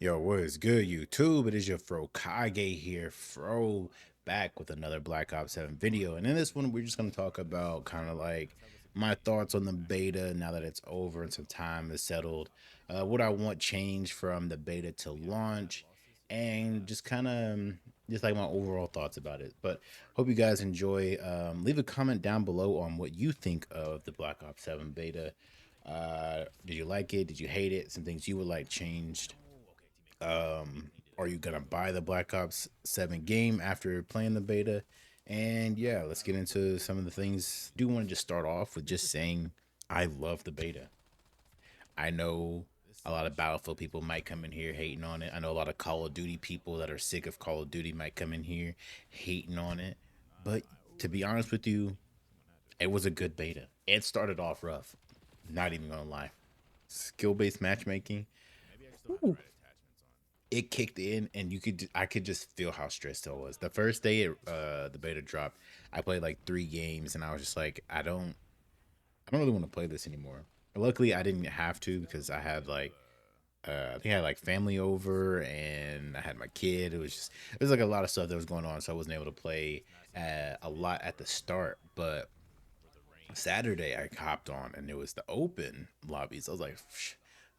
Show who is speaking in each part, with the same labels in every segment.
Speaker 1: Yo, what is good, YouTube? It is your Fro Kage here, Fro, back with another Black Ops 7 video. And in this one, we're just going to talk about kind of like my thoughts on the beta now that it's over and some time is settled. What I want changed from the beta to launch, and just kind of just like my overall thoughts about it. But hope you guys enjoy. Leave a comment down below on what you think of the Black Ops 7 beta. Did you like it? Did you hate it? Some things you would like changed. Are you gonna buy the Black Ops 7 game after playing the beta? And yeah, let's get into some of the things. Do want to just start off with just saying I love the beta. I know a lot of Battlefield people might come in here hating on it. I know a lot of Call of Duty people that are sick of Call of Duty might come in here hating on it. But to be honest with you, it was a good beta. It started off rough. Not even gonna lie. Skill based matchmaking, it kicked in, and I could just feel how stressed I was. The first day the beta dropped, I played like 3 games, and I was just like, I don't really want to play this anymore. Luckily I didn't have to, because I had like I think I had like family over, and I had my kid. It was like a lot of stuff that was going on, so I wasn't able to play a lot at the start. But Saturday I hopped on, and it was the open lobbies. I was like,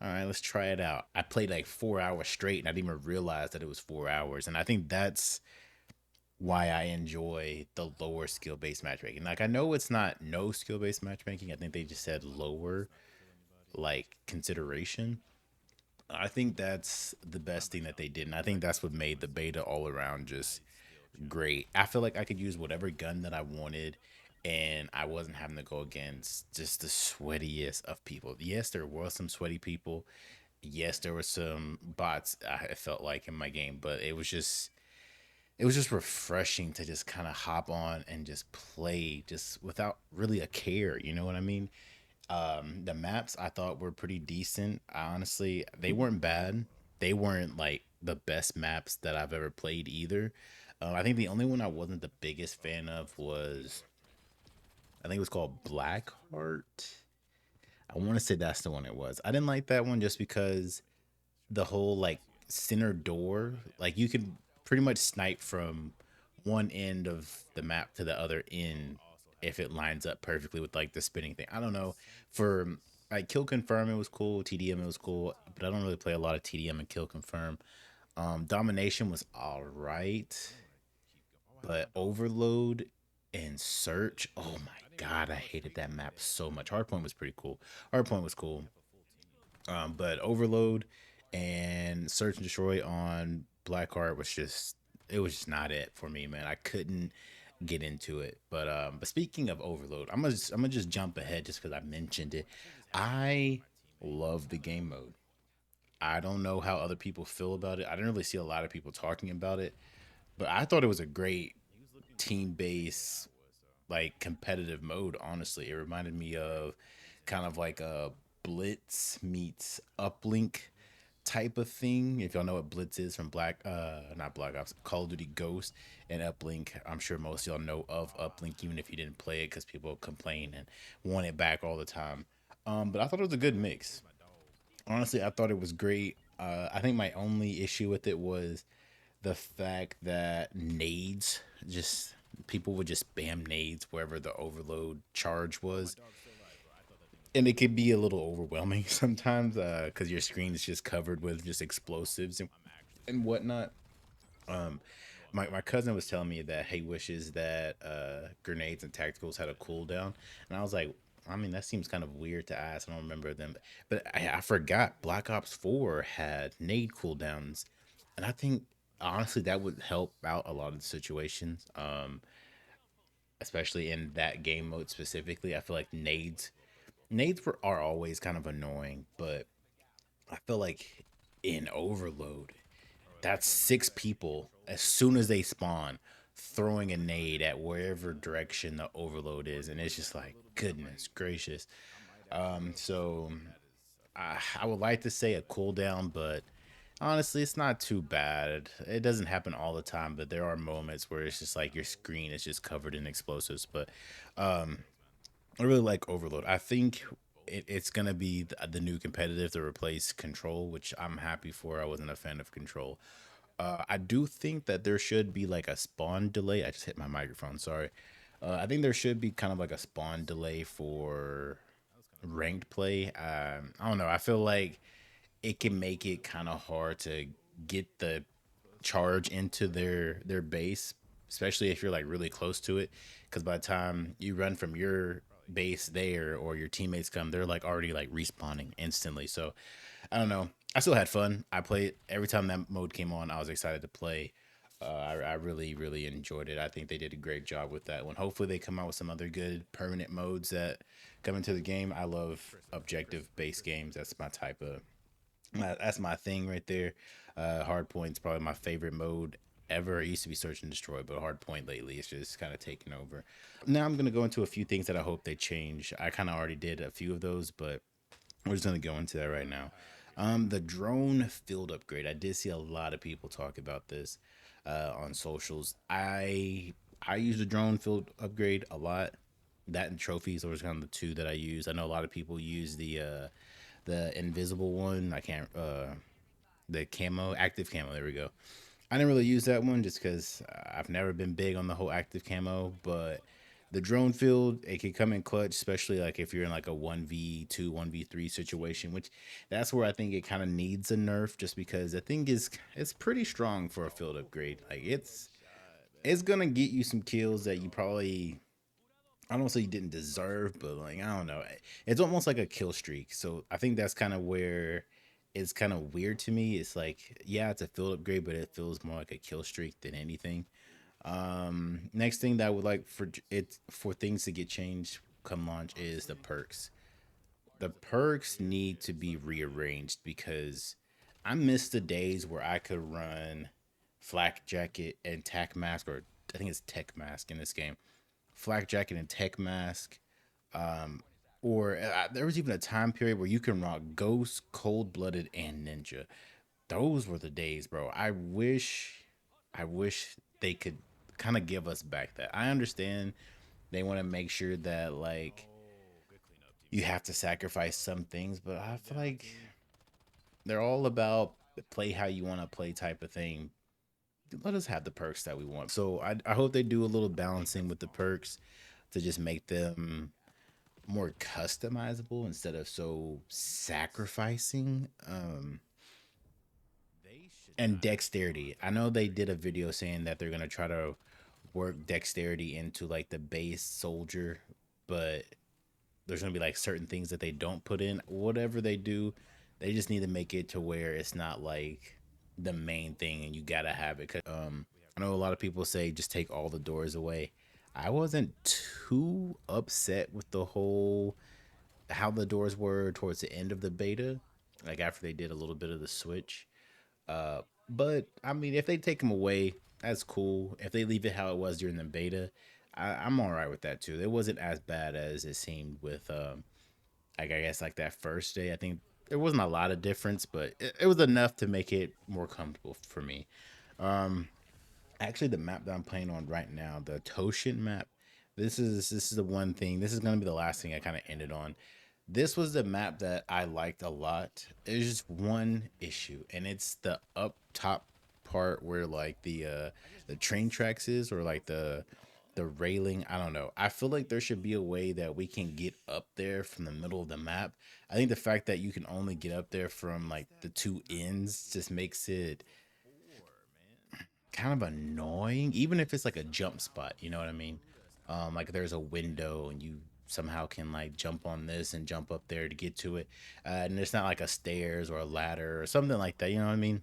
Speaker 1: all right, let's try it out. I played like 4 hours straight, and I didn't even realize that it was 4 hours. And I think that's why I enjoy the lower skill based matchmaking. Like, I know it's not no skill based matchmaking. I think they just said lower like consideration. I think that's the best thing that they did, and I think that's what made the beta all around just great. I feel like I could use whatever gun that I wanted, and I wasn't having to go against just the sweatiest of people. Yes, there was some sweaty people. Yes, there were some bots, I felt like, in my game, but it was just refreshing to just kind of hop on and just play just without really a care, you know what I mean? The maps I thought were pretty decent. Honestly, they weren't bad. They weren't like the best maps that I've ever played either. I think the only one I wasn't the biggest fan of was, I think it was called Blackheart. I want to say that's the one it was. I didn't like that one just because the whole like center door, like you could pretty much snipe from one end of the map to the other end if it lines up perfectly with like the spinning thing. I don't know. For like kill confirm, it was cool. TDM, it was cool, but I don't really play a lot of TDM and kill confirm. Domination was all right, but overload and search, oh my god, I hated that map so much. Hardpoint was pretty cool. Hardpoint was cool. But overload and search and destroy on Blackheart was just, it was just not it for me, man. I couldn't get into it. But speaking of overload, I'm gonna just jump ahead just because I mentioned it. I love the game mode. I don't know how other people feel about it. I didn't really see a lot of people talking about it, but I thought it was a great team based, like competitive mode. Honestly, it reminded me of kind of like a Blitz meets Uplink type of thing. If y'all know what Blitz is from not Black Ops, Call of Duty Ghost, and Uplink. I'm sure most of y'all know of Uplink, even if you didn't play it, because people complain and want it back all the time. But I thought it was a good mix. Honestly, I thought it was great. I think my only issue with it was the fact that nades, just people would just spam nades wherever the overload charge was, and it could be a little overwhelming sometimes because your screen is just covered with just explosives and whatnot. um my cousin was telling me that he wishes that grenades and tacticals had a cooldown, and I was like, I mean, that seems kind of weird to ask. I don't remember them, but I forgot Black Ops 4 had nade cooldowns, and I think honestly that would help out a lot of the situations, especially in that game mode specifically. I feel like are always kind of annoying, but I feel like in Overload, that's 6 people as soon as they spawn throwing a nade at wherever direction the overload is, and it's just like, goodness gracious. So I would like to say a cooldown, but honestly, it's not too bad. It doesn't happen all the time, but there are moments where it's just like your screen is just covered in explosives. But I really like Overload. I think it's gonna be the new competitive to replace Control, which I'm happy for. I wasn't a fan of Control. I do think that there should be like a spawn delay. I just hit my microphone. Sorry. I think there should be kind of like a spawn delay for ranked play. I don't know. I feel like it can make it kind of hard to get the charge into their base, especially if you're like really close to it. Because by the time you run from your base there or your teammates come, they're like already like respawning instantly. So I don't know. I still had fun. I played every time that mode came on. I was excited to play. I really, really enjoyed it. I think they did a great job with that one. Hopefully, they come out with some other good permanent modes that come into the game. I love objective based games. That's my type of that's my thing right there. Hardpoint's probably my favorite mode ever. It used to be Search and Destroy, but Hardpoint lately is just kind of taking over. Now I'm gonna go into a few things that I hope they change. I kind of already did a few of those, but we're just gonna go into that right now. The drone field upgrade. I did see a lot of people talk about this on socials. I use the drone field upgrade a lot. That and trophies are kind of the two that I use. I know a lot of people use the invisible one. I can't the camo, active camo. There we go. I didn't really use that one just because I've never been big on the whole active camo, but the drone field it can come in clutch, especially like if you're in like a 1v2, 1v3 situation, which that's where I think it kind of needs a nerf just because the thing is it's pretty strong for a field upgrade. Like it's gonna get you some kills that you probably I don't say you didn't deserve, but like I don't know. It's almost like a kill streak. So I think that's kind of where it's kind of weird to me. It's like, yeah, it's a field upgrade, but it feels more like a kill streak than anything. Next thing that I would like for it for things to get changed come launch is the perks. The perks need to be rearranged because I miss the days where I could run flak jacket and tac mask, or I think it's tech mask in this game. Flak jacket and tech mask. Or there was even a time period where you can rock ghost, cold blooded, and ninja. Those were the days, bro. I wish they could kind of give us back that. I understand they want to make sure that like you have to sacrifice some things, but I feel like they're all about play how you want to play type of thing. Let us have the perks that we want. So I hope they do a little balancing with the perks to just make them more customizable instead of so sacrificing. And dexterity. I know they did a video saying that they're gonna try to work dexterity into like the base soldier, but there's gonna be like certain things that they don't put in. Whatever they do, they just need to make it to where it's not like the main thing and you gotta have it. I know a lot of people say just take all the doors away. I wasn't too upset with the whole how the doors were towards the end of the beta, like after they did a little bit of the switch. But I mean, if they take them away, that's cool. If they leave it how it was during the beta, I'm all right with that too. It wasn't as bad as it seemed with, like I guess like that first day. I think there wasn't a lot of difference, but it was enough to make it more comfortable for me. Um, Actually, the map that I'm playing on right now, the Toshin map, this is the one thing. This is gonna be the last thing I kind of ended on. This was the map that I liked a lot. There's just one issue, and it's the up top part where like the train tracks is, or like the railing. I don't know. I feel like there should be a way that we can get up there from the middle of the map. I think the fact that you can only get up there from like the two ends just makes it kind of annoying, even if it's like a jump spot. You know what I mean? Like there's a window and you somehow can like jump on this and jump up there to get to it, and it's not like a stairs or a ladder or something like that. You know what I mean?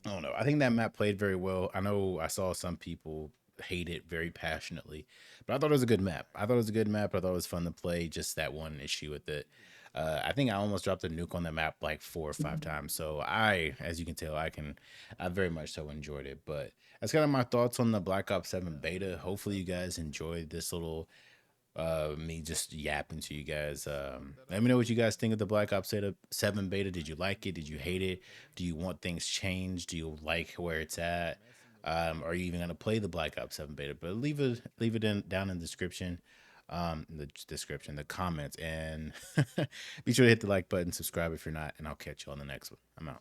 Speaker 1: I don't know. I think that map played very well. I know I saw some people hate it very passionately, but I thought it was a good map. I thought it was a good map. I thought it was fun to play. Just that one issue with it. I think I almost dropped a nuke on the map like 4 or 5 times. So as you can tell, I very much so enjoyed it. But that's kind of my thoughts on the Black Ops 7 beta. Hopefully you guys enjoyed this little me just yapping to you guys. Let me know what you guys think of the Black Ops 7 beta. Did you like it? Did you hate it? Do you want things changed? Do you like where it's at? Are you even gonna play the Black Ops 7 beta? But leave it in down in the description. in the description, the comments, and be sure to hit the like button, subscribe if you're not, and I'll catch you on the next one. I'm out.